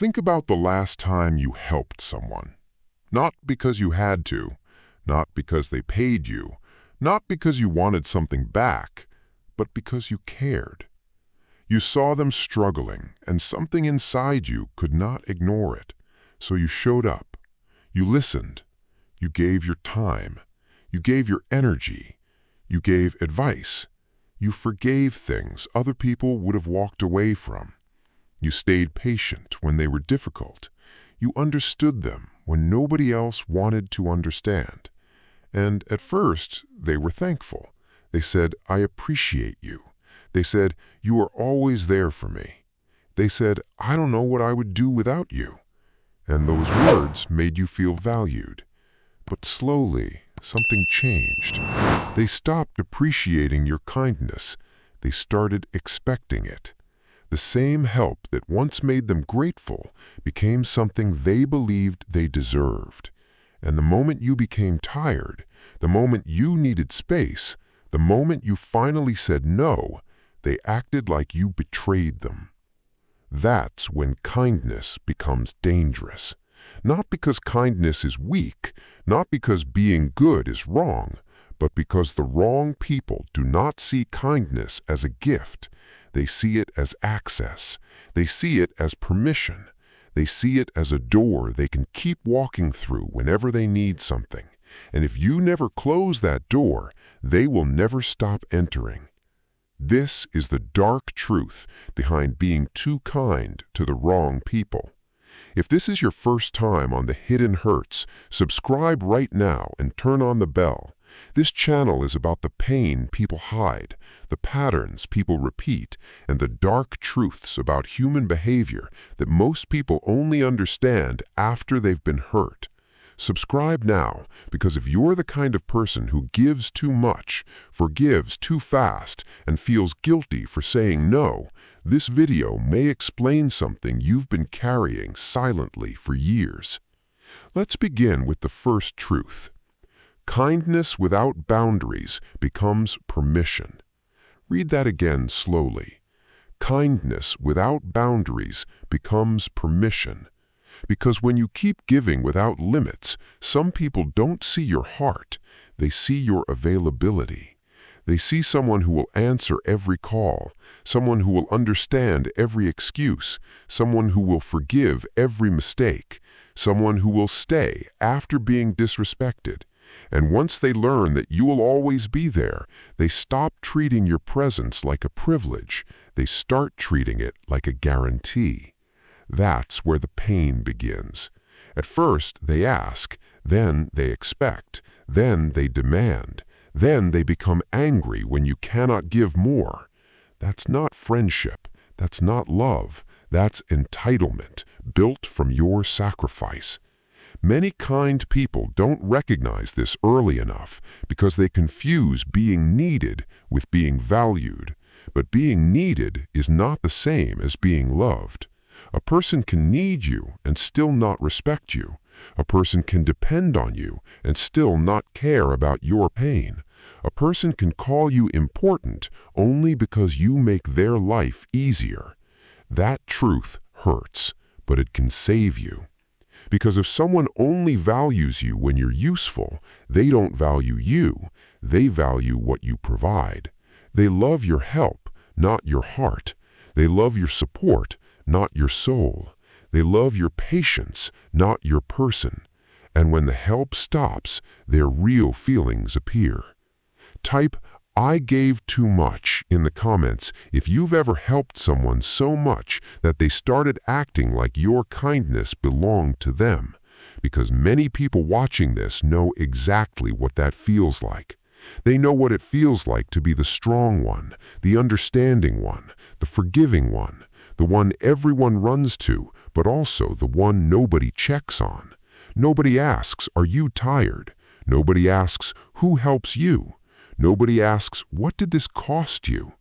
Think about the last time you helped someone. Not because you had to, not because they paid you, not because you wanted something back, but because you cared. You saw them struggling, and something inside you could not ignore it. So you showed up. You listened. You gave your time. You gave your energy. You gave advice. You forgave things other people would have walked away from. You stayed patient when they were difficult. You understood them when nobody else wanted to understand. And at first, they were thankful. They said, "I appreciate you." They said, "You are always there for me." They said, "I don't know what I would do without you." And those words made you feel valued. But slowly, something changed. They stopped appreciating your kindness. They started expecting it. The same help that once made them grateful became something they believed they deserved. And the moment you became tired, the moment you needed space, the moment you finally said no, they acted like you betrayed them. That's when kindness becomes dangerous. Not because kindness is weak, not because being good is wrong, but because the wrong people do not see kindness as a gift. They see it as access. They see it as permission. They see it as a door they can keep walking through whenever they need something. And if you never close that door, they will never stop entering. This is the dark truth behind being too kind to the wrong people. If this is your first time on The Hidden Hurts, subscribe right now and turn on the bell. This channel is about the pain people hide, the patterns people repeat, and the dark truths about human behavior that most people only understand after they've been hurt. Subscribe now, because if you're the kind of person who gives too much, forgives too fast, and feels guilty for saying no, this video may explain something you've been carrying silently for years. Let's begin with the first truth. Kindness without boundaries becomes permission. Read that again slowly. Kindness without boundaries becomes permission. Because when you keep giving without limits, some people don't see your heart. They see your availability. They see someone who will answer every call, someone who will understand every excuse, someone who will forgive every mistake, someone who will stay after being disrespected. And once they learn that you will always be there, they stop treating your presence like a privilege. They start treating it like a guarantee. That's where the pain begins. At first, they ask, then they expect, then they demand, then they become angry when you cannot give more. That's not friendship. That's not love. That's entitlement, built from your sacrifice. Many kind people don't recognize this early enough because they confuse being needed with being valued. But being needed is not the same as being loved. A person can need you and still not respect you. A person can depend on you and still not care about your pain. A person can call you important only because you make their life easier. That truth hurts, but it can save you. Because if someone only values you when you're useful, they don't value you. They value what you provide. They love your help, not your heart. They love your support, not your soul. They love your patience, not your person. And when the help stops, their real feelings appear. Type, "I gave too much" in the comments if you've ever helped someone so much that they started acting like your kindness belonged to them. Because many people watching this know exactly what that feels like. They know what it feels like to be the strong one, the understanding one, the forgiving one, the one everyone runs to, but also the one nobody checks on. Nobody asks, "Are you tired?" Nobody asks, "Who helps you?" Nobody asks, "What did this cost you?"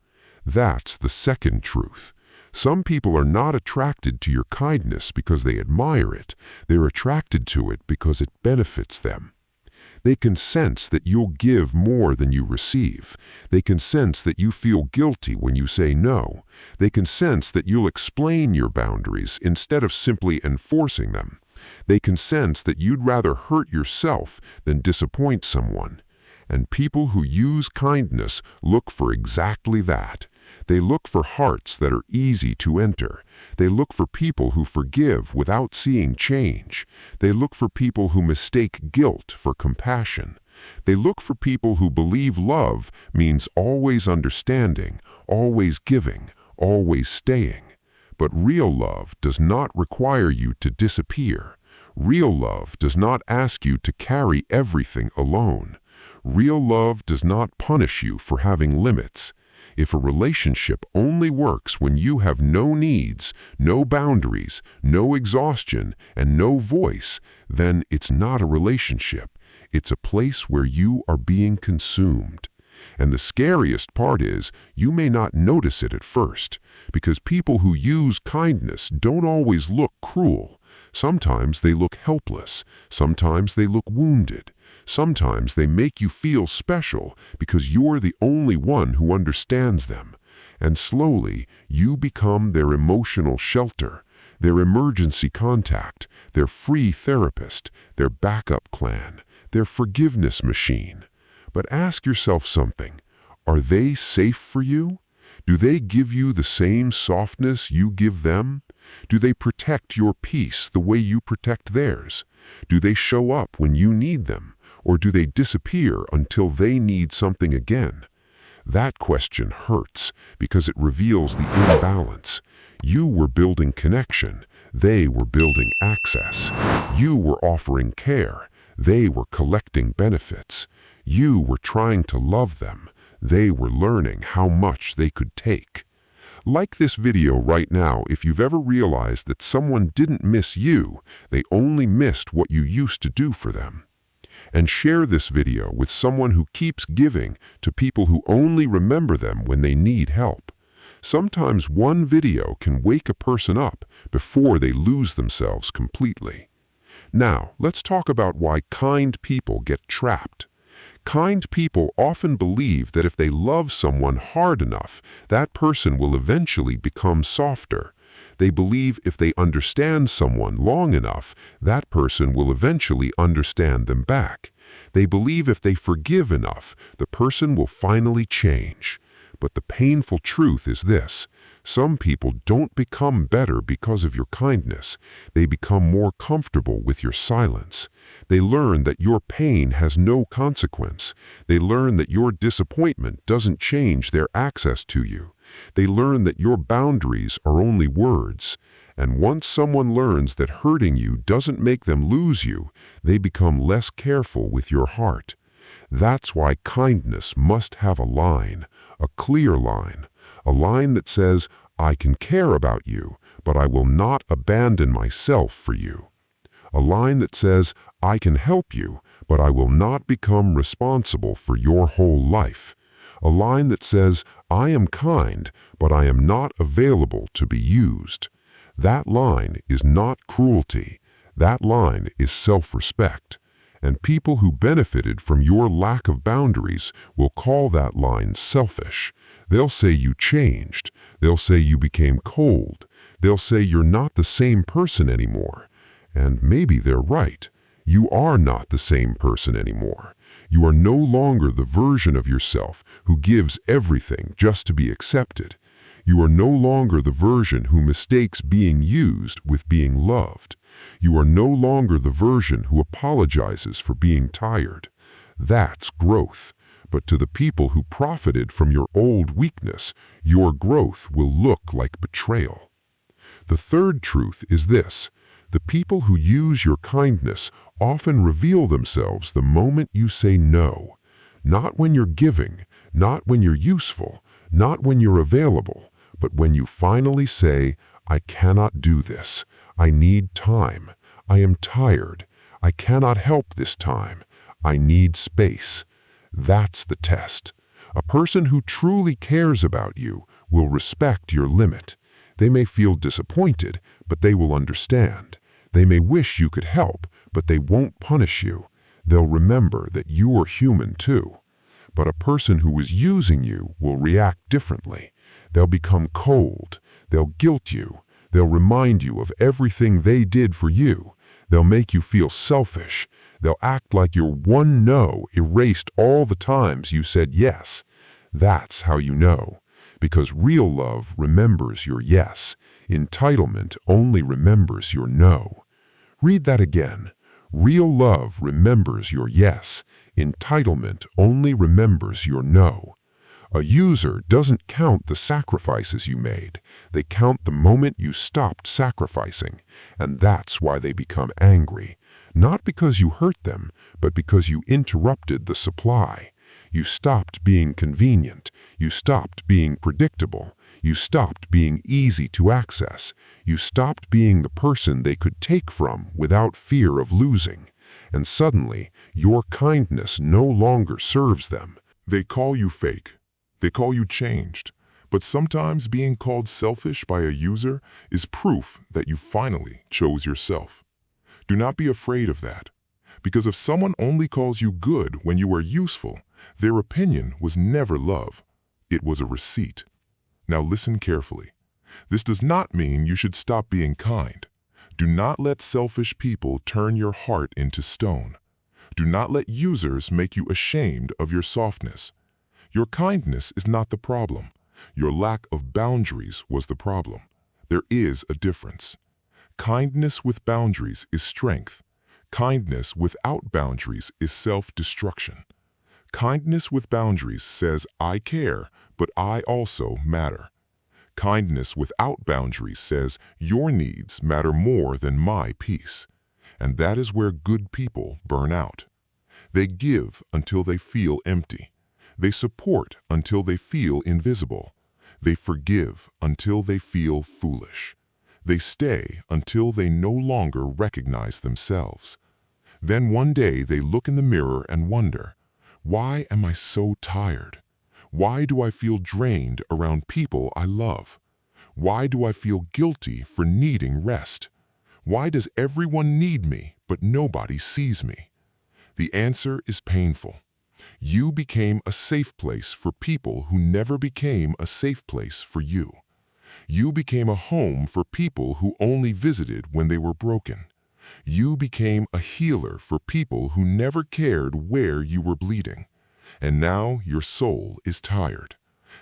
That's the second truth. Some people are not attracted to your kindness because they admire it. They're attracted to it because it benefits them. They can sense that you'll give more than you receive. They can sense that you feel guilty when you say no. They can sense that you'll explain your boundaries instead of simply enforcing them. They can sense that you'd rather hurt yourself than disappoint someone. And people who use kindness look for exactly that. They look for hearts that are easy to enter. They look for people who forgive without seeing change. They look for people who mistake guilt for compassion. They look for people who believe love means always understanding, always giving, always staying. But real love does not require you to disappear. Real love does not ask you to carry everything alone. Real love does not punish you for having limits. If a relationship only works when you have no needs, no boundaries, no exhaustion, and no voice, then it's not a relationship. It's a place where you are being consumed. And the scariest part is, you may not notice it at first, because people who use kindness don't always look cruel. Sometimes they look helpless. Sometimes they look wounded. Sometimes they make you feel special because you're the only one who understands them. And slowly, you become their emotional shelter, their emergency contact, their free therapist, their backup clan, their forgiveness machine. But ask yourself something. Are they safe for you? Do they give you the same softness you give them? Do they protect your peace the way you protect theirs? Do they show up when you need them? Or do they disappear until they need something again? That question hurts because it reveals the imbalance. You were building connection. They were building access. You were offering care. They were collecting benefits. You were trying to love them. They were learning how much they could take. Like this video right now if you've ever realized that someone didn't miss you, they only missed what you used to do for them. And share this video with someone who keeps giving to people who only remember them when they need help. Sometimes one video can wake a person up before they lose themselves completely. Now, let's talk about why kind people get trapped. Kind people often believe that if they love someone hard enough, that person will eventually become softer. They believe if they understand someone long enough, that person will eventually understand them back. They believe if they forgive enough, the person will finally change. But the painful truth is this: some people don't become better because of your kindness. They become more comfortable with your silence. They learn that your pain has no consequence. They learn that your disappointment doesn't change their access to you. They learn that your boundaries are only words. And once someone learns that hurting you doesn't make them lose you, they become less careful with your heart. That's why kindness must have a line, a clear line, a line that says, I can care about you, but I will not abandon myself for you. A line that says, I can help you, but I will not become responsible for your whole life. A line that says, I am kind, but I am not available to be used. That line is not cruelty. That line is self-respect. And people who benefited from your lack of boundaries will call that line selfish. They'll say you changed. They'll say you became cold. They'll say you're not the same person anymore. And maybe they're right. You are not the same person anymore. You are no longer the version of yourself who gives everything just to be accepted. You are no longer the version who mistakes being used with being loved. You are no longer the version who apologizes for being tired. That's growth. But to the people who profited from your old weakness, your growth will look like betrayal. The third truth is this: the people who use your kindness often reveal themselves the moment you say no. Not when you're giving, not when you're useful, not when you're available, but when you finally say, I cannot do this. I need time. I am tired. I cannot help this time. I need space. That's the test. A person who truly cares about you will respect your limit. They may feel disappointed, but they will understand. They may wish you could help, but they won't punish you. They'll remember that you are human too. But a person who is using you will react differently. They'll become cold. They'll guilt you. They'll remind you of everything they did for you. They'll make you feel selfish. They'll act like your one no erased all the times you said yes. That's how you know. Because real love remembers your yes. Entitlement only remembers your no. Read that again. Real love remembers your yes. Entitlement only remembers your no. A user doesn't count the sacrifices you made. They count the moment you stopped sacrificing. And that's why they become angry. Not because you hurt them, but because you interrupted the supply. You stopped being convenient. You stopped being predictable. You stopped being easy to access. You stopped being the person they could take from without fear of losing. And suddenly, your kindness no longer serves them. They call you fake. They call you changed. But sometimes being called selfish by a user is proof that you finally chose yourself. Do not be afraid of that. Because if someone only calls you good when you are useful, their opinion was never love. It was a receipt. Now listen carefully. This does not mean you should stop being kind. Do not let selfish people turn your heart into stone. Do not let users make you ashamed of your softness. Your kindness is not the problem. Your lack of boundaries was the problem. There is a difference. Kindness with boundaries is strength. Kindness without boundaries is self-destruction. Kindness with boundaries says, I care, but I also matter. Kindness without boundaries says, your needs matter more than my peace. And that is where good people burn out. They give until they feel empty. They support until they feel invisible. They forgive until they feel foolish. They stay until they no longer recognize themselves. Then one day they look in the mirror and wonder, why am I so tired? Why do I feel drained around people I love? Why do I feel guilty for needing rest? Why does everyone need me, but nobody sees me? The answer is painful. You became a safe place for people who never became a safe place for you. You became a home for people who only visited when they were broken. You became a healer for people who never cared where you were bleeding. And now your soul is tired.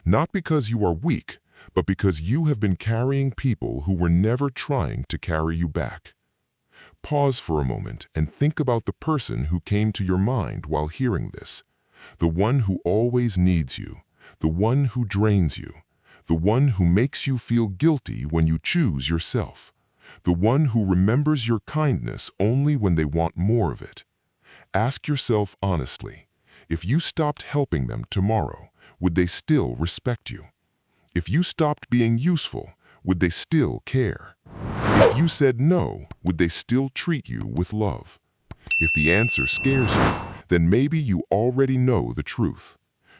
Not because you are weak, but because you have been carrying people who were never trying to carry you back. Pause for a moment and think about the person who came to your mind while hearing this. The one who always needs you, the one who drains you, the one who makes you feel guilty when you choose yourself, the one who remembers your kindness only when they want more of it. Ask yourself honestly, if you stopped helping them tomorrow, would they still respect you? If you stopped being useful, would they still care? If you said no, would they still treat you with love? If the answer scares you, then maybe you already know the truth.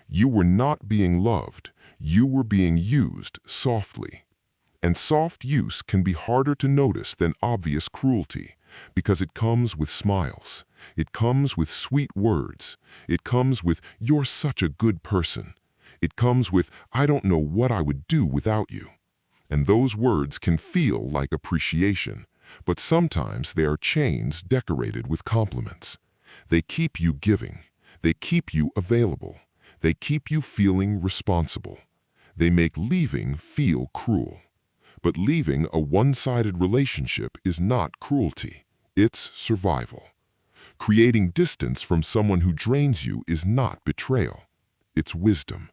You were not being loved, you were being used softly. And soft use can be harder to notice than obvious cruelty, because it comes with smiles. It comes with sweet words. It comes with, you're such a good person. It comes with, I don't know what I would do without you. And those words can feel like appreciation, but sometimes they are chains decorated with compliments. They keep you giving. They keep you available. They keep you feeling responsible. They make leaving feel cruel. But leaving a one-sided relationship is not cruelty. It's survival. Creating distance from someone who drains you is not betrayal. It's wisdom.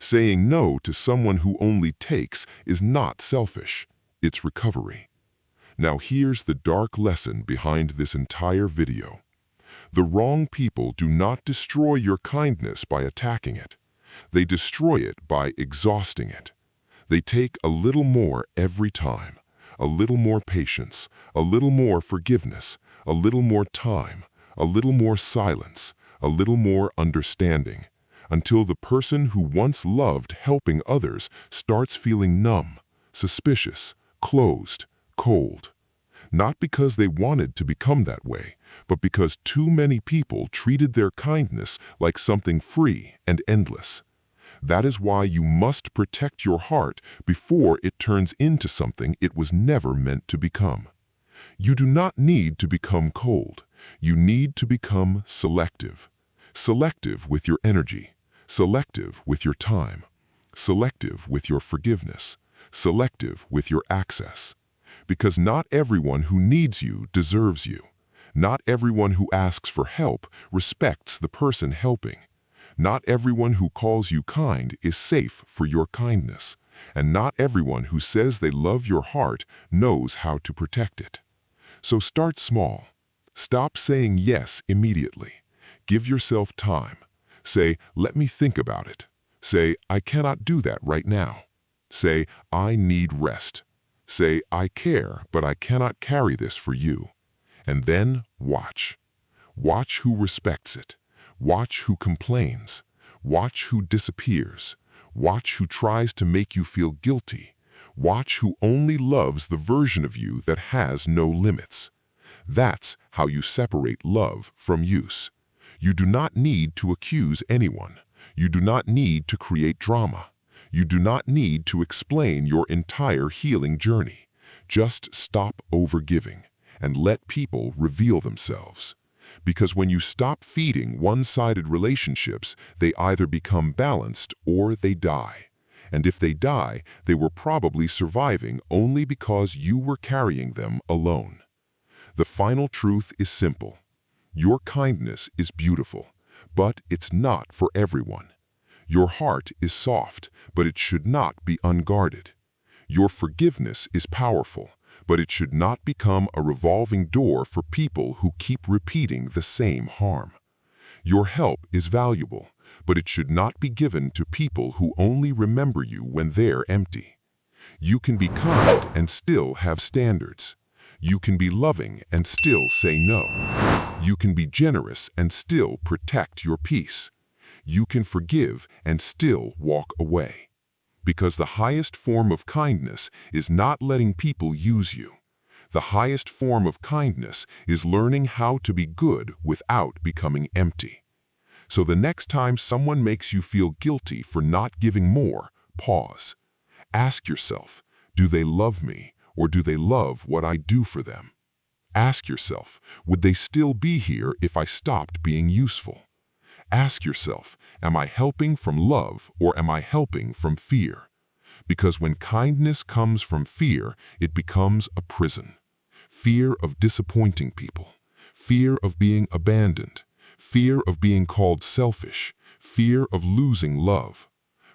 Saying no to someone who only takes is not selfish. It's recovery. Now here's the dark lesson behind this entire video. The wrong people do not destroy your kindness by attacking it. They destroy it by exhausting it. They take a little more every time, a little more patience, a little more forgiveness, a little more time, a little more silence, a little more understanding, until the person who once loved helping others starts feeling numb, suspicious, closed, cold. not because they wanted to become that way, but because too many people treated their kindness like something free and endless. That is why you must protect your heart before it turns into something it was never meant to become. You do not need to become cold. You need to become selective. Selective with your energy, selective with your time, selective with your forgiveness, selective with your access. Because not everyone who needs you deserves you. Not everyone who asks for help respects the person helping. Not everyone who calls you kind is safe for your kindness. And not everyone who says they love your heart knows how to protect it. So start small. Stop saying yes immediately. Give yourself time. Say, let me think about it. Say, I cannot do that right now. Say, I need rest. Say, I care, but I cannot carry this for you. And then watch. Watch who respects it. Watch who complains. Watch who disappears. Watch who tries to make you feel guilty. Watch who only loves the version of you that has no limits. That's how you separate love from use. You do not need to accuse anyone. You do not need to create drama. You do not need to explain your entire healing journey. Just stop overgiving and let people reveal themselves. Because when you stop feeding one-sided relationships, they either become balanced or they die. And if they die, they were probably surviving only because you were carrying them alone. The final truth is simple. Your kindness is beautiful, but it's not for everyone. Your heart is soft, but it should not be unguarded. Your forgiveness is powerful, but it should not become a revolving door for people who keep repeating the same harm. Your help is valuable, but it should not be given to people who only remember you when they're empty. You can be kind and still have standards. You can be loving and still say no. You can be generous and still protect your peace. You can forgive and still walk away. Because the highest form of kindness is not letting people use you. The highest form of kindness is learning how to be good without becoming empty. So the next time someone makes you feel guilty for not giving more, pause. Ask yourself, do they love me or do they love what I do for them? Ask yourself, would they still be here if I stopped being useful? Ask yourself, am I helping from love or am I helping from fear? Because when kindness comes from fear, it becomes a prison. Fear of disappointing people, fear of being abandoned, fear of being called selfish, fear of losing love.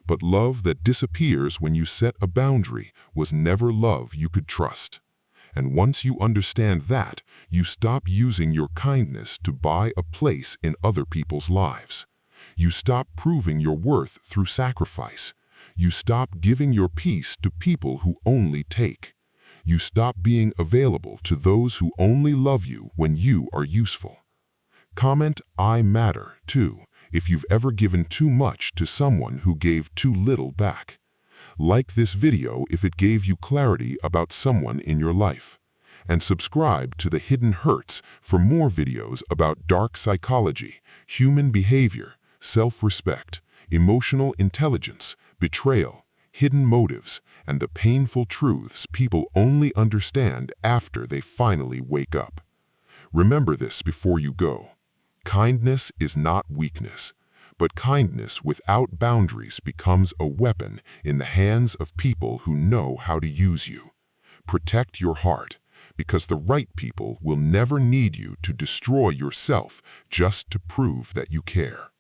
But love that disappears when you set a boundary was never love you could trust. And once you understand that, you stop using your kindness to buy a place in other people's lives. You stop proving your worth through sacrifice. You stop giving your peace to people who only take. You stop being available to those who only love you when you are useful. Comment I matter, too, if you've ever given too much to someone who gave too little back. Like this video if it gave you clarity about someone in your life. And subscribe to The Hidden Hurts for more videos about dark psychology, human behavior, self-respect, emotional intelligence, betrayal, hidden motives, and the painful truths people only understand after they finally wake up. Remember this before you go. Kindness is not weakness. But kindness without boundaries becomes a weapon in the hands of people who know how to use you. Protect your heart, because the right people will never need you to destroy yourself just to prove that you care.